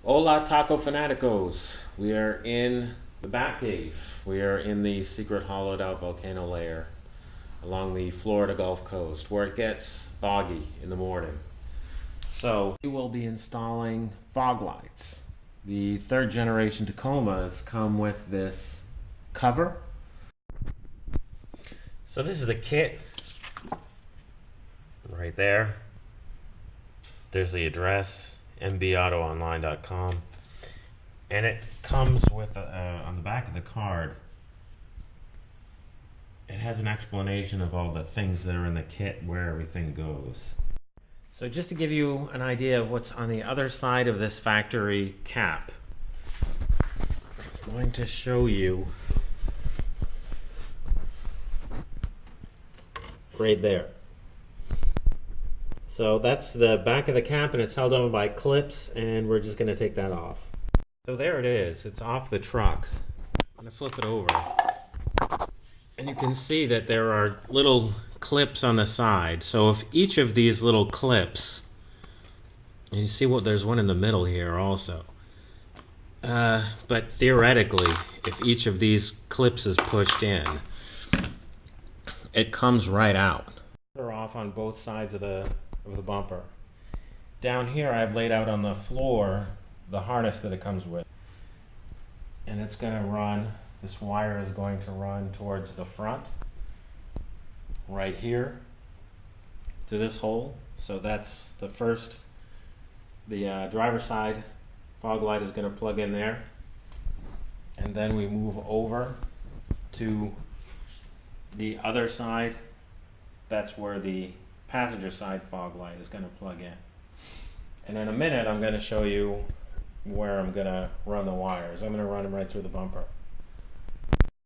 Hola Taco Fanaticos. We are in the Batcave. We are in the secret hollowed out volcano lair along the Florida Gulf Coast where it gets foggy in the morning. So we will be installing fog lights. The third generation Tacomas come with this cover. So this is the kit right there. There's the address, mbautoonline.com. And it comes with, on the back of the card, it has an explanation of all the things that are in the kit, where everything goes. So just to give you an idea of what's on the other side of this factory cap, I'm going to show you right there. So that's the back of the cap, and it's held on by clips, and we're just going to take that off. So there it is. It's off the truck. I'm going to flip it over. And you can see that there are little clips on the side. So if each of these little clips, and you see what there's one in the middle here also. But theoretically, if each of these clips is pushed in, it comes right out. They're off on both sides of the bumper. Down here I've laid out on the floor the harness that it comes with. And it's going to run, this wire is going to run towards the front, right here, to this hole. So that's the first, the driver's side fog light is going to plug in there. And then we move over to the other side. That's where the passenger side fog light is going to plug in. And in a minute I'm going to show you where I'm going to run the wires. I'm going to run them right through the bumper.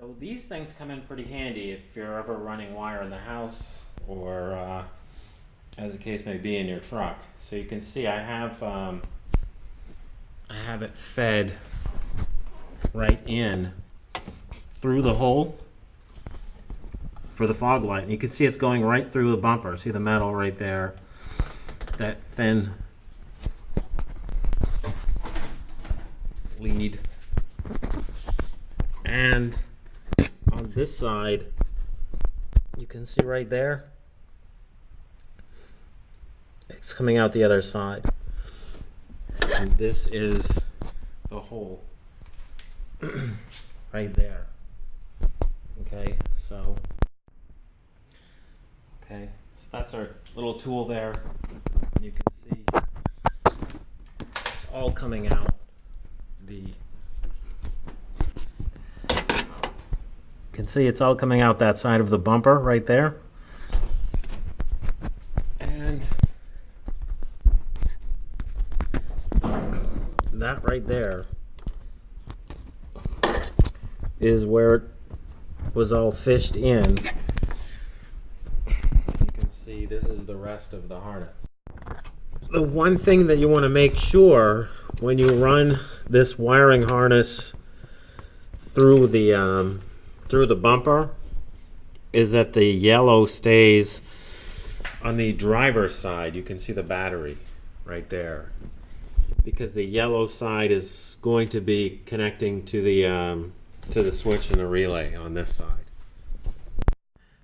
So these things come in pretty handy if you're ever running wire in the house or as the case may be in your truck. So you can see I have it fed right in through the hole for the fog light. And you can see it's going right through the bumper. See the metal right there, that thin lead. And on this side, you can see right there, it's coming out the other side. And this is the hole right there. Okay, so that's our little tool there. You can see it's all coming out. You can see it's all coming out that side of the bumper right there. And that right there is where it was all fished in. You can see this is the rest of the harness. The one thing that you want to make sure when you run this wiring harness through the bumper is that the yellow stays on the driver's side. You can see the battery right there, because the yellow side is going to be connecting to the switch and the relay on this side.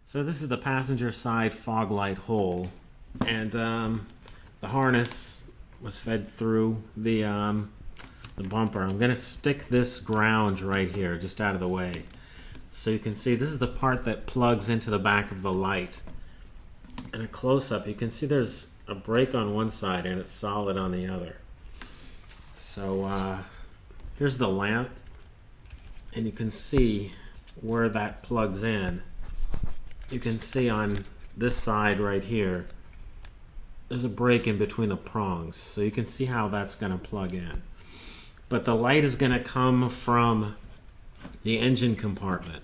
So this is the passenger side fog light hole, and the harness was fed through the bumper. I'm going to stick this ground right here, just out of the way. So you can see this is the part that plugs into the back of the light. In a close-up, you can see there's a break on one side and it's solid on the other. So here's the lamp, and you can see where that plugs in. You can see on this side right here, there's a break in between the prongs, so you can see how that's going to plug in. But the light is going to come from the engine compartment,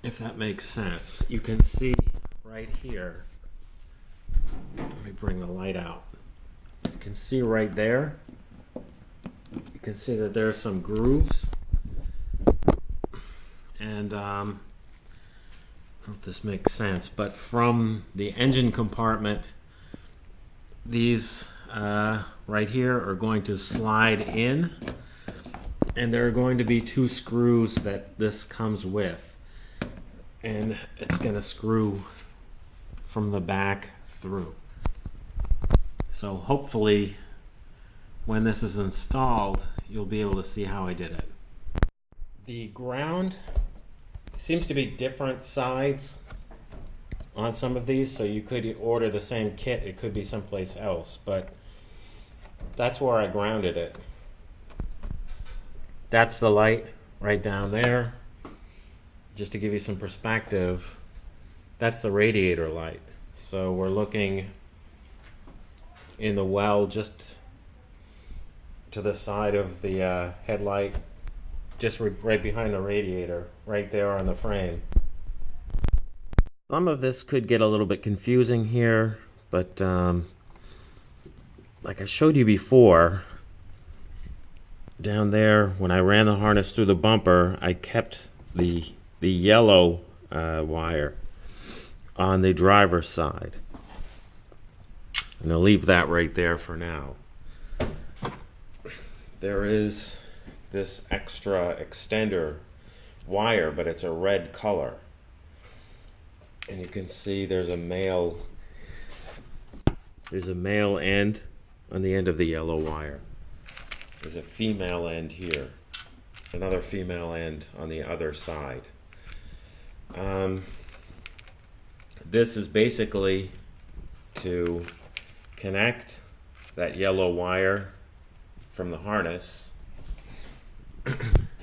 if that makes sense. You can see right here, let me bring the light out. You can see right there, you can see that there's some grooves, and I don't know if this makes sense, but from the engine compartment, these right here are going to slide in, and there are going to be 2 screws that this comes with, and it's going to screw from the back through. So hopefully when this is installed, you'll be able to see how I did it. The ground seems to be different sides on some of these, so you could order the same kit, it could be someplace else, but that's where I grounded it. That's the light right down there. Just to give you some perspective, that's the radiator light. So we're looking in the well just to the side of the headlight, just right behind the radiator, right there on the frame. Some of this could get a little bit confusing here, but like I showed you before, down there when I ran the harness through the bumper, I kept the yellow wire on the driver's side. And I'll leave that right there for now. There is this extra extender wire, but it's a red color. And you can see there's a male end on the end of the yellow wire. There's a female end here, another female end on the other side. This is basically to connect that yellow wire from the harness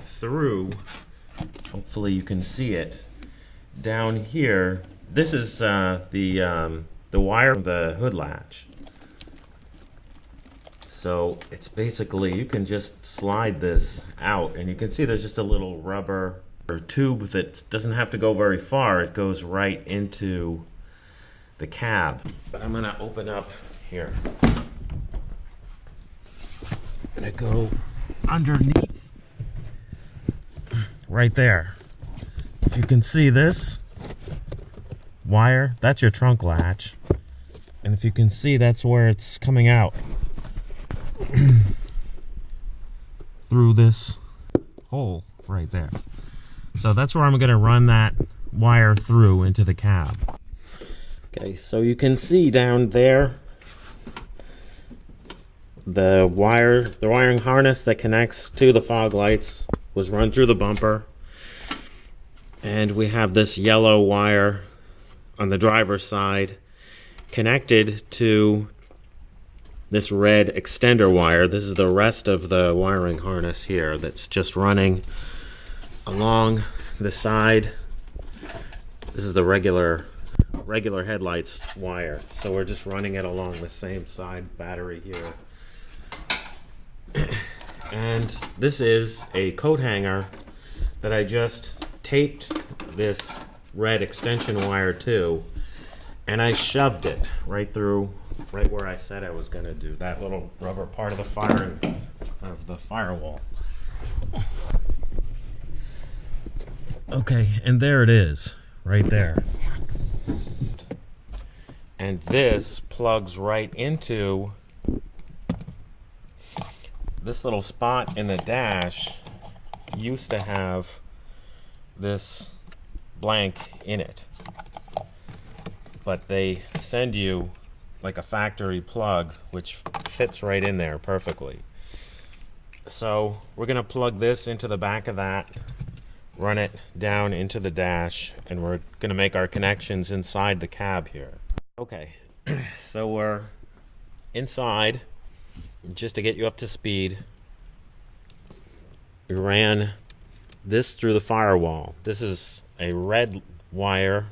through, hopefully you can see it, down here. This is the wire from the hood latch. So it's basically, you can just slide this out, and you can see there's just a little rubber or tube that doesn't have to go very far. It goes right into the cab. But I'm going to open up here. I'm going to go underneath right there. If you can see this wire, that's your trunk latch. And if you can see, that's where it's coming out through this hole right there. So that's where I'm going to run that wire through into the cab. Okay, so you can see down there the wiring harness that connects to the fog lights was run through the bumper. And we have this yellow wire on the driver's side connected to this red extender wire. This is the rest of the wiring harness here that's just running along the side. This is the regular headlights wire. So we're just running it along the same side battery here. And this is a coat hanger that I just taped this red extension wire to, and I shoved it right through, right where I said I was going to do, that little rubber part of the firewall. Okay, and there it is, right there. And this plugs right into this little spot in the dash. Used to have this blank in it, but they send you like a factory plug which fits right in there perfectly. So we're going to plug this into the back of that, run it down into the dash, and we're going to make our connections inside the cab here. Okay, so we're inside. Just to get you up to speed, we ran this through the firewall. This is a red wire,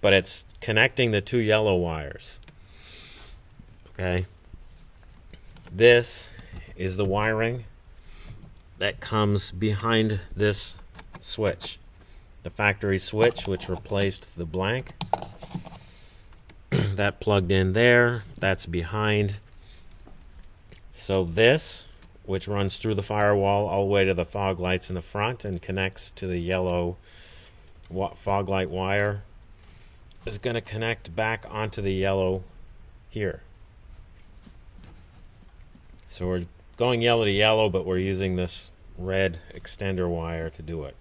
but it's connecting the 2 yellow wires. Okay, this is the wiring that comes behind this switch, the factory switch which replaced the blank. That plugged in there, that's behind. So this, which runs through the firewall all the way to the fog lights in the front and connects to the yellow fog light wire, is going to connect back onto the yellow here. So we're going yellow to yellow, but we're using this red extender wire to do it.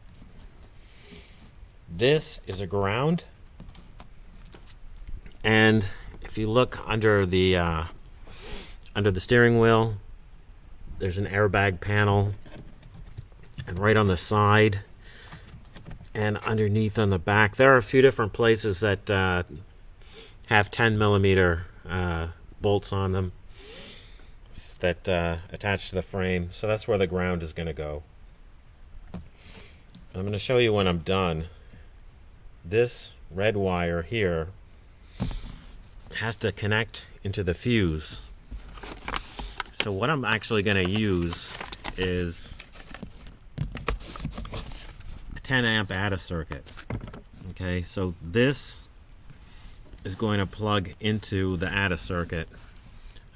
This is a ground, and if you look under the steering wheel, there's an airbag panel, and right on the side and underneath on the back, there are a few different places that have 10 millimeter bolts on them that attach to the frame. So that's where the ground is going to go. I'm going to show you when I'm done. This red wire here has to connect into the fuse. So what I'm actually going to use is a 10 amp ATA circuit. Okay, so this is going to plug into the ATA circuit.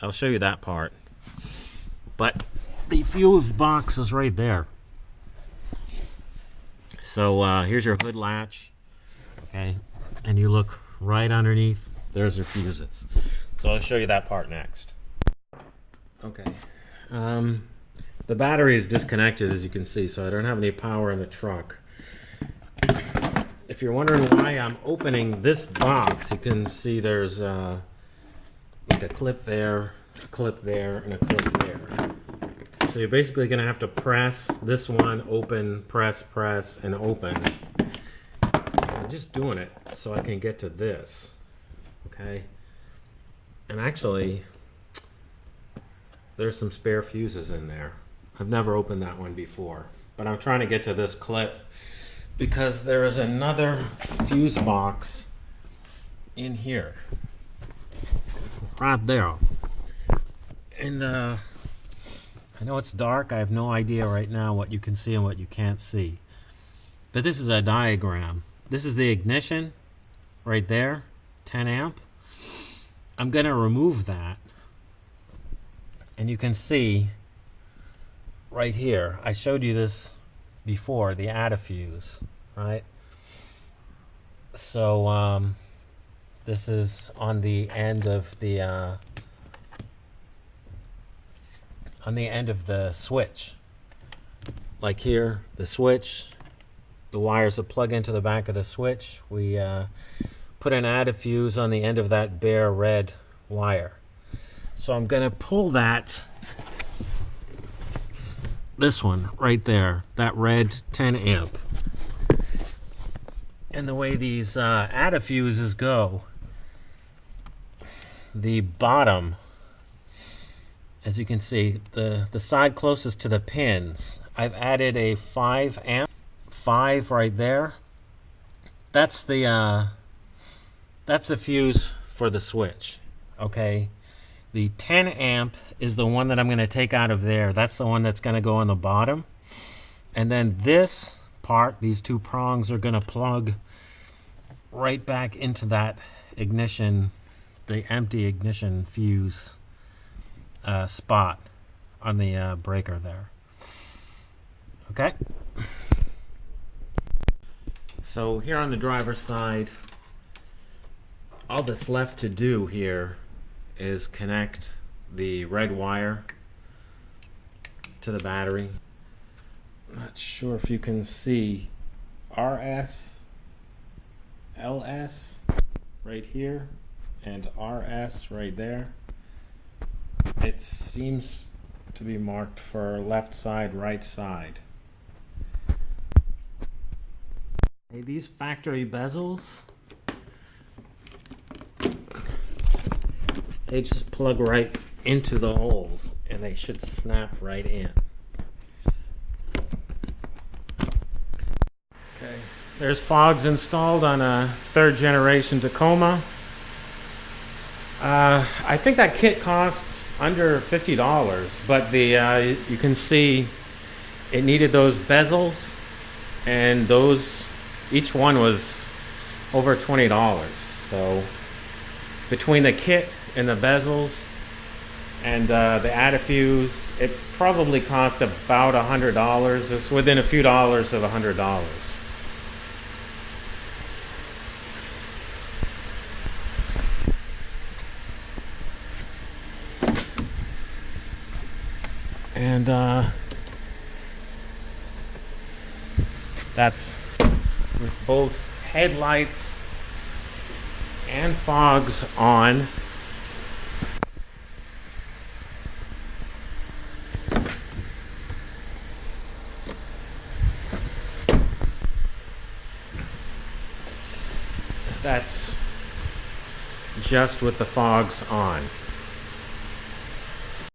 I'll show you that part. But the fuse box is right there. So here's your hood latch. Okay, and you look right underneath, there's your fuses. So I'll show you that part next. Okay, the battery is disconnected, as you can see, so I don't have any power in the truck. If you're wondering why I'm opening this box, you can see there's like a clip there, and a clip there. So you're basically going to have to press this one, open, press, and open. I'm just doing it so I can get to this. Okay? And actually, there's some spare fuses in there. I've never opened that one before. But I'm trying to get to this clip because there is another fuse box in here. Right there. And I know it's dark. I have no idea right now what you can see and what you can't see. But this is a diagram. This is the ignition right there, 10 amp. I'm going to remove that. And you can see right here, I showed you this before, the ATA fuse, right? So this is on the end of the switch. Like here, the switch, the wires that plug into the back of the switch, we put an ATA fuse on the end of that bare red wire. So I'm going to pull this one right there, that red 10 amp. And the way these ATA fuses go, the bottom, as you can see, the side closest to the pins, I've added a 5 amp, 5 right there. That's the fuse for the switch. Okay, the 10 amp is the one that I'm going to take out of there. That's the one that's going to go on the bottom. And then this part, these two prongs, are going to plug right back into that ignition, the empty ignition fuse spot on the breaker there. Okay. So here on the driver's side, all that's left to do here is connect the red wire to the battery. I'm not sure if you can see RS, LS right here, and RS right there. It seems to be marked for left side, right side. Hey, these factory bezels, they just plug right into the holes and they should snap right in. Okay, there's fogs installed on a 3rd generation Tacoma. I think that kit costs under $50, but the you can see it needed those bezels, and those, each one was over $20. So between the kit and the bezels and the ATA fuse, it probably cost about $100. It's within a few dollars of $100. And that's with both headlights and fogs on. That's just with the fogs on.